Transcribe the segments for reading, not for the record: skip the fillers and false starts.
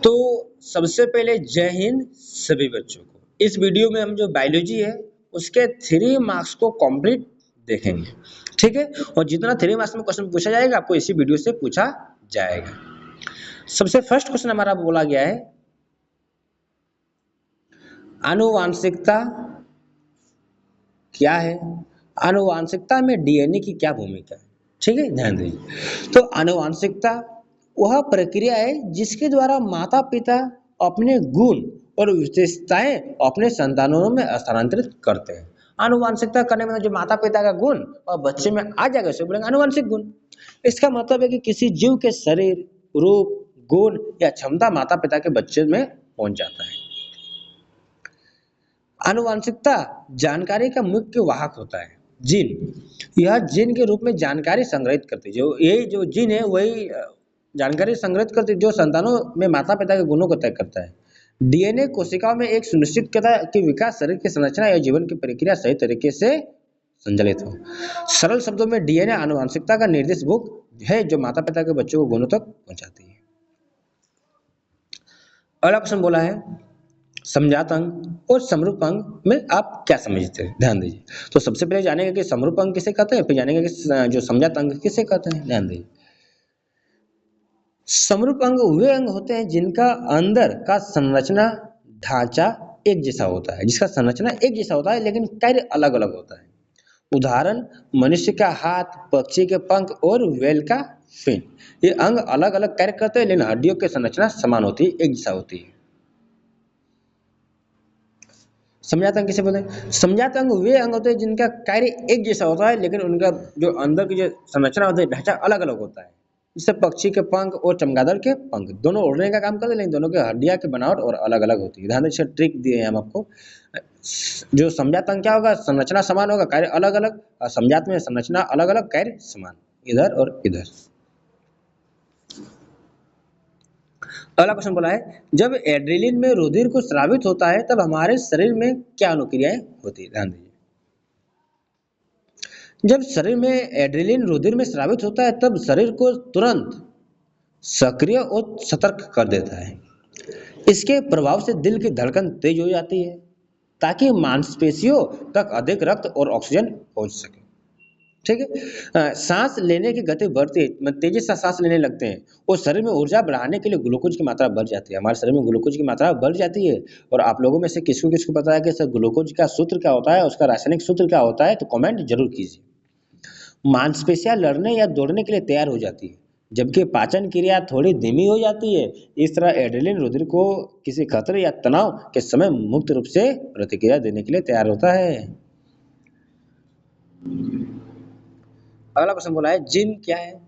तो सबसे पहले जय हिंद सभी बच्चों को। इस वीडियो में हम जो बायोलॉजी है उसके 3 मार्क्स को कंप्लीट देखेंगे, ठीक है। और जितना 3 मार्क्स में क्वेश्चन पूछा जाएगा आपको इसी वीडियो से पूछा जाएगा। सबसे फर्स्ट क्वेश्चन हमारा बोला गया है, आनुवांशिकता क्या है? आनुवांशिकता में डीएनए की क्या भूमिका है? ठीक है, ध्यान दीजिए। तो आनुवांशिकता वह प्रक्रिया है जिसके द्वारा माता पिता अपने गुण और विशेषताएं अपने संतानों में स्थानांतरित करते हैं। आनुवांशिकता करने में जो माता पिता का गुण और बच्चे में आ जाएगा उसे बोलेंगे आनुवांशिक गुण। इसका मतलब है कि किसी जीव के शरीर, रूप, गुण या क्षमता माता पिता के बच्चे में पहुंच जाता है। आनुवांशिकता जानकारी का मुख्य वाहक होता है। जीन, यह जीन के रूप में जानकारी संग्रहित करती है। जो जीन है वही जानकारी संग्रहित करती है जो संतानों में माता पिता के गुणों को तय करता है। डीएनए कोशिकाओं में एक सुनिश्चित करता है कि विकास, शरीर की संरचना या जीवन की प्रक्रिया सही तरीके से संचालित हो। सरल शब्दों में डीएनए आनुवांशिकता का निर्देश बुक है जो माता पिता के बच्चों को गुणों तक पहुंचाती है। अगला क्वेश्चन बोला है, समजात अंग और समरूप अंग में आप क्या समझते हैं? ध्यान दीजिए। तो सबसे पहले जानेंगे कि समरूप अंग किसे कहते हैं, फिर जानेंगे कि जो समजात अंग किसे कहते हैं। ध्यान दीजिए। समरूप अंग वे अंग होते हैं जिनका अंदर का संरचना ढांचा एक जैसा होता है, जिसका संरचना एक जैसा होता है लेकिन कार्य अलग अलग होता है। उदाहरण, मनुष्य का हाथ, पक्षी के पंख और व्हेल का फिन। ये अंग अलग अलग कार्य करते हैं लेकिन हड्डियों की संरचना समान होती है, एक जैसा होती है। समजात अंग किसे बोलते हैं? समजात अंग वे अंग होते हैं जिनका कार्य एक जैसा होता है लेकिन उनका जो अंदर की जो संरचना होती है, ढांचा अलग अलग होता है। जैसे पक्षी के पंख और चमगादड़ के पंख दोनों उड़ने का काम करते हैं लेकिन दोनों के हड्डियां की बनावट और अलग अलग होती है। ध्यान से ट्रिक दिए हैं हम आपको। जो समजात अंग क्या होगा, संरचना समान होगा, कार्य अलग अलग। समजात में संरचना अलग अलग, कार्य समान, इधर और इधर। अगला क्वेश्चन बोला है, जब एड्रेनलिन में रुधिर को स्रावित होता है तब हमारे शरीर में क्या अनुक्रियाएं होती है? ध्यान दीजिए। जब शरीर में एड्रेनलिन रुधिर में स्रावित होता है तब शरीर को तुरंत सक्रिय और सतर्क कर देता है। इसके प्रभाव से दिल की धड़कन तेज हो जाती है ताकि मांसपेशियों तक अधिक रक्त और ऑक्सीजन पहुंच सके। ठीक है। सांस लेने की गति बढ़ती है, तेजी से सांस लेने लगते हैं और शरीर में ऊर्जा बढ़ाने के लिए ग्लूकोज की मात्रा बढ़ जाती है। हमारे शरीर में ग्लूकोज की मात्रा बढ़ जाती है। और आप लोगों में से किसको किसको पता है कि सर ग्लूकोज का सूत्र क्या होता है, उसका रासायनिक सूत्र क्या होता है, तो कमेंट जरूर कीजिए। मांसपेशियां लड़ने या दौड़ने के लिए तैयार हो जाती है जबकि पाचन क्रिया थोड़ी धीमी हो जाती है। इस तरह एड्रेनलिन रुधिर को किसी खतरे या तनाव के समय मुक्त रूप से प्रतिक्रिया देने के लिए तैयार होता है। अगला क्वेश्चन बोला है, जीन क्या है?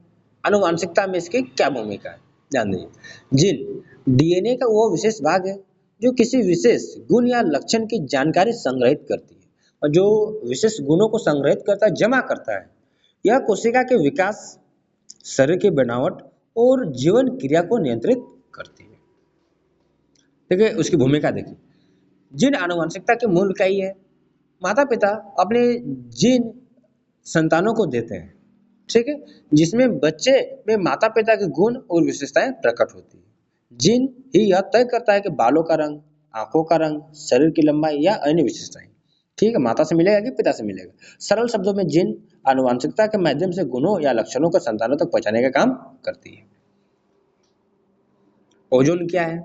आनुवांशिकता में इसकी क्या भूमिका है? ध्यान दीजिए। जीन डीएनए का वो विशेष भाग है जो किसी विशेष गुण या लक्षण की जानकारी संग्रहित करती है और जो विशेष गुणों को संग्रहित करता है, जमा करता है। यह कोशिका के विकास, शरीर की बनावट और जीवन क्रिया को नियंत्रित करती है। देखिए उसकी भूमिका देखिए। जीन आनुवांशिकता की मूल इकाई है। माता पिता अपने जीन संतानों को देते हैं, ठीक है, जिसमें बच्चे में माता पिता के गुण और विशेषताएं प्रकट होती है। जीन ही यह तय करता है कि बालों का रंग, आंखों का रंग, शरीर की लंबाई या अन्य विशेषताएं, ठीक है, माता से मिलेगा कि पिता से मिलेगा। सरल शब्दों में जीन आनुवंशिकता के माध्यम से गुणों या लक्षणों को संतानों तक पहुंचाने का काम करती है। ओजोन क्या है?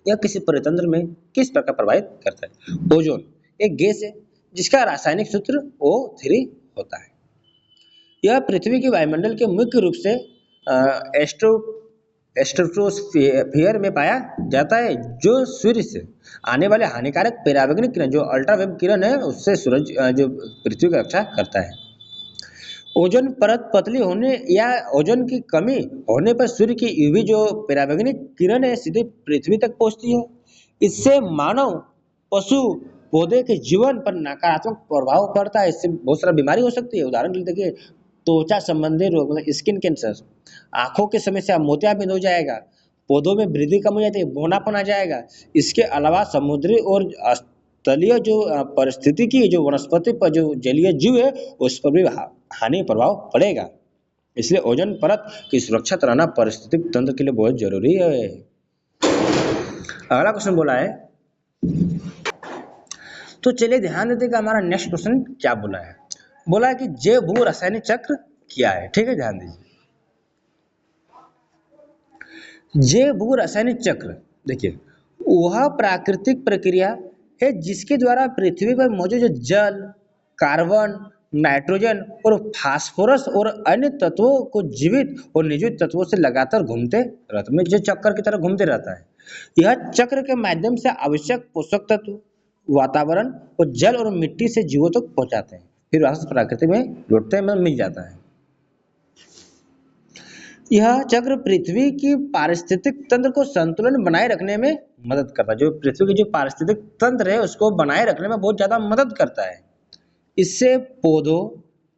यह किसी परितंत्र में किस प्रकार प्रभावित करता है? ओजोन एक गैस है जिसका रासायनिक सूत्र O3 होता है। यह पृथ्वी के वायुमंडल के मुख्य रूप से स्ट्रेटोस्फीयर में पाया जाता है जो सूर्य से आने वाले हानिकारक पराबैंगनी किरण, जो अल्ट्रावायलेट किरण है, उससे सूरज जो पृथ्वी की रक्षा करता है। ओजोन परत पतली होने या ओजोन की कमी होने पर सूर्य की यूवी जो पराबैंगनी किरण है सीधे पृथ्वी तक पहुंचती है। इससे मानव, पशु, पौधे के जीवन पर नकारात्मक प्रभाव पड़ता है। इससे बहुत सारा बीमारी हो सकती है। उदाहरण के लिए देखिए, त्वचा संबंधी रोग मतलब स्किन कैंसर, आंखों की समस्या, मोतियाबिंद हो जाएगा, पौधों में वृद्धि कम हो जाती है, बौनापन आ जाएगा। इसके अलावा समुद्री और तलीय जो परिस्थिति की जो वनस्पति पर जो जलीय जीव है उस पर भी हानि प्रभाव पड़ेगा। इसलिए ओजोन परत की सुरक्षित रहना पारिस्थितिक तंत्र के लिए बहुत जरूरी है। अगला क्वेश्चन बोला है, तो चलिए ध्यान देते कि हमारा नेक्स्ट क्वेश्चन क्या बोला है। बोला है कि जैव भू रासायनिक चक्र क्या है। ठीक है, ध्यान दीजिए। जैव भू रासायनिक चक्र, देखिए, वह प्राकृतिक प्रक्रिया है जिसके द्वारा पृथ्वी पर मौजूद जो जल, कार्बन, नाइट्रोजन और फास्फोरस और अन्य तत्वों को जीवित और निर्जीव तत्वों से लगातार घूमते रहता है, जो चक्कर की तरह घूमते रहता है। यह चक्र के माध्यम से आवश्यक पोषक तत्व वातावरण और जल और मिट्टी से जीवों तक पहुंचाते हैं, फिर वापस प्रकृति में लौटते हैं, मिल जाता है। यह चक्र पृथ्वी की पारिस्थितिक तंत्र को संतुलन बनाए रखने में मदद करता है। जो पृथ्वी की जो पारिस्थितिक तंत्र है उसको बनाए रखने में बहुत ज्यादा मदद करता है। इससे पौधों,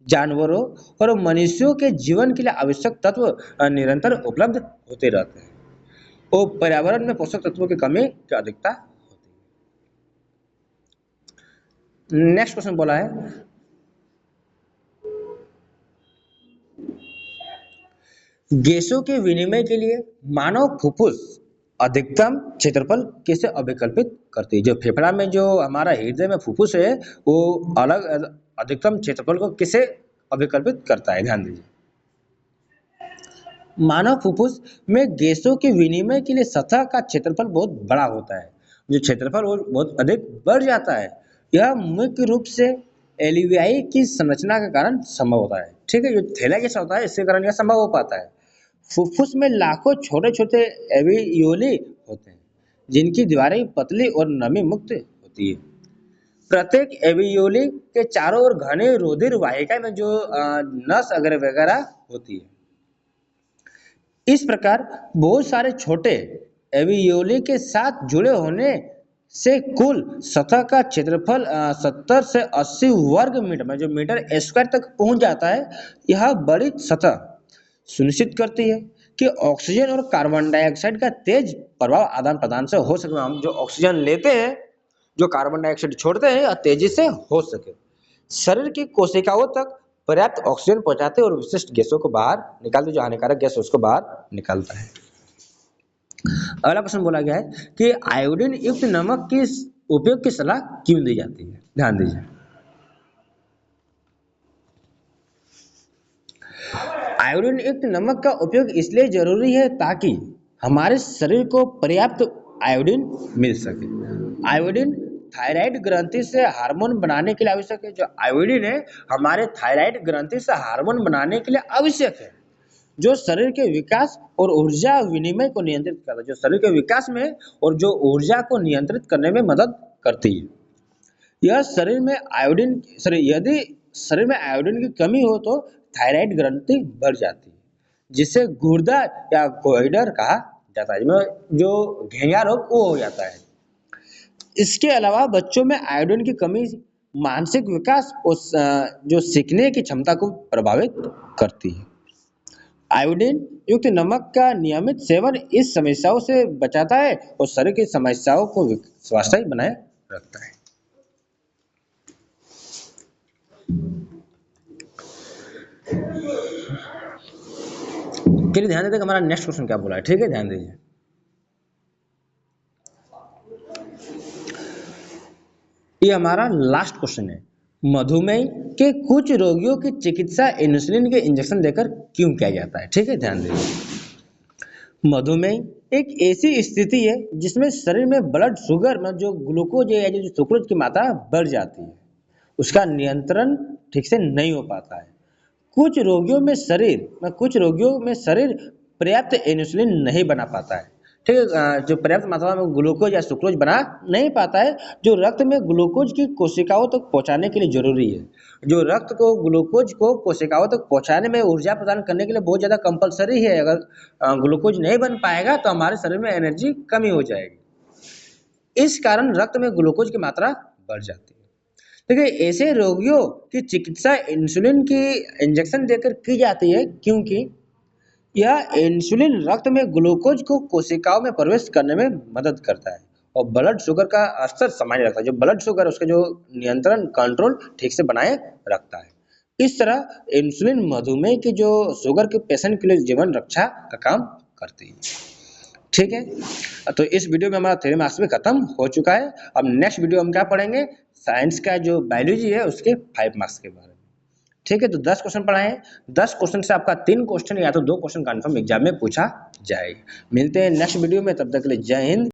जानवरों और मनुष्यों के जीवन के लिए आवश्यक तत्व निरंतर उपलब्ध होते रहते हैं और पर्यावरण में पोषक तत्वों की कमी की अधिकता होती है। नेक्स्ट क्वेश्चन बोला है, गैसों के विनिमय के लिए मानव फुफ्फुस अधिकतम क्षेत्रफल कैसे अभिकल्पित करती है। जो फेफड़ा में जो हमारा हृदय में फुफ्फुस है वो अलग अधिकतम क्षेत्रफल को कैसे अभिकल्पित करता है, ध्यान दीजिए। मानव फुफ्फुस में गैसों के विनिमय के लिए सतह का क्षेत्रफल बहुत बड़ा होता है। जो क्षेत्रफल वो बहुत अधिक बढ़ जाता है। यह मुख्य रूप से एल्वियाई की संरचना के कारण संभव होता है। ठीक है, जो थैला जैसा होता है इसके कारण यह संभव हो पाता है। फुफ्फुस में लाखों छोटे छोटे एल्वियोली होते हैं जिनकी दीवारें पतली और नमी मुक्त होती है। प्रत्येक एल्वियोली के चारों ओर घने रुधिर वाहिका में जो नस वगैरह होती है। इस प्रकार बहुत सारे छोटे एल्वियोली के साथ जुड़े होने से कुल सतह का क्षेत्रफल 70 से 80 वर्ग मीटर में जो मीटर स्क्वायर तक पहुंच जाता है। यह बड़ी सतह सुनिश्चित करती है कि ऑक्सीजन और कार्बन डाइऑक्साइड का तेज प्रभाव आदान प्रदान से हो सके। हम जो ऑक्सीजन लेते हैं, जो कार्बन डाइऑक्साइड छोड़ते हैं, यह तेजी से हो सके। शरीर की कोशिकाओं तक पर्याप्त ऑक्सीजन पहुंचाते और विशिष्ट गैसों को बाहर निकालते, जो हानिकारक गैस उसको बाहर निकालता है। अगला क्वेश्चन बोला गया है कि आयोडीन युक्त नमक की उपयोग की सलाह क्यों दी जाती है, ध्यान दीजिए। आयोडीन युक्त नमक का उपयोग इसलिए जरूरी है ताकि हमारे शरीर को पर्याप्त आयोडीन मिल सके। आयोडीन थायराइड ग्रंथि से हार्मोन बनाने के लिए आवश्यक है। जो आयोडीन है हमारे थायराइड ग्रंथि से हार्मोन बनाने के लिए आवश्यक है, जो शरीर के विकास और ऊर्जा विनिमय को नियंत्रित करता है। जो शरीर के विकास में और जो ऊर्जा को नियंत्रित करने में मदद करती है। यह शरीर में आयोडीन यदि शरीर में आयोडीन की कमी हो तो थायराइड ग्रंथि बढ़ जाती है, जिसे गुर्दा या गोइडर कहा जाता है, जो घेंगा रोग वो हो जाता है। इसके अलावा बच्चों में आयोडीन की कमी मानसिक विकास और जो सीखने की क्षमता को प्रभावित करती है। आयोडीन युक्त नमक का नियमित सेवन इस समस्याओं से बचाता है और शरीर की समस्याओं को स्वास्थ्य बनाए रखता है। चलिए ध्यान देते हमारा नेक्स्ट क्वेश्चन क्या बोला है। ठीक है, ध्यान दीजिए। ये हमारा लास्ट क्वेश्चन है। मधुमेह के कुछ रोगियों की चिकित्सा इंसुलिन के इंजेक्शन देकर क्यों किया जाता है। ठीक है, ध्यान दीजिए। मधुमेह एक ऐसी स्थिति है जिसमें शरीर में ब्लड शुगर में जो ग्लूकोज है या जो सुक्रोज की मात्रा बढ़ जाती है, उसका नियंत्रण ठीक से नहीं हो पाता है। कुछ रोगियों में शरीर पर्याप्त इंसुलिन नहीं बना पाता है। ठीक है, जो पर्याप्त मात्रा में ग्लूकोज या सुक्रोज बना नहीं पाता है, जो रक्त में ग्लूकोज की कोशिकाओं तक पहुंचाने के लिए जरूरी है। जो रक्त को ग्लूकोज को कोशिकाओं तक पहुंचाने में ऊर्जा प्रदान करने के लिए बहुत ज्यादा कंपलसरी है। अगर ग्लूकोज नहीं बन पाएगा तो हमारे शरीर में एनर्जी कमी हो जाएगी। इस कारण रक्त में ग्लूकोज की मात्रा बढ़ जाती है। देखिए, ऐसे रोगियों की चिकित्सा इंसुलिन की इंजेक्शन देकर की जाती है क्योंकि यह इंसुलिन रक्त में ग्लूकोज को कोशिकाओं में प्रवेश करने में मदद करता है और ब्लड शुगर का स्तर सामान्य रखता है। जो ब्लड शुगर उसके जो नियंत्रण कंट्रोल ठीक से बनाए रखता है। इस तरह इंसुलिन मधुमेह की जो शुगर के पेशेंट के लिए जीवन रक्षा का काम करती है। ठीक है, तो इस वीडियो में हमारा थ्योरी मार्क्स भी खत्म हो चुका है। अब नेक्स्ट वीडियो हम क्या पढ़ेंगे, साइंस का जो बायोलॉजी है उसके 5 मार्क्स के बारे में। ठीक है, तो 10 क्वेश्चन पढ़ाए हैं, 10 क्वेश्चन से आपका 3 क्वेश्चन या तो 2 क्वेश्चन कन्फर्म एग्जाम में पूछा जाएगा। मिलते हैं नेक्स्ट वीडियो में, तब तक के लिए जय हिंद।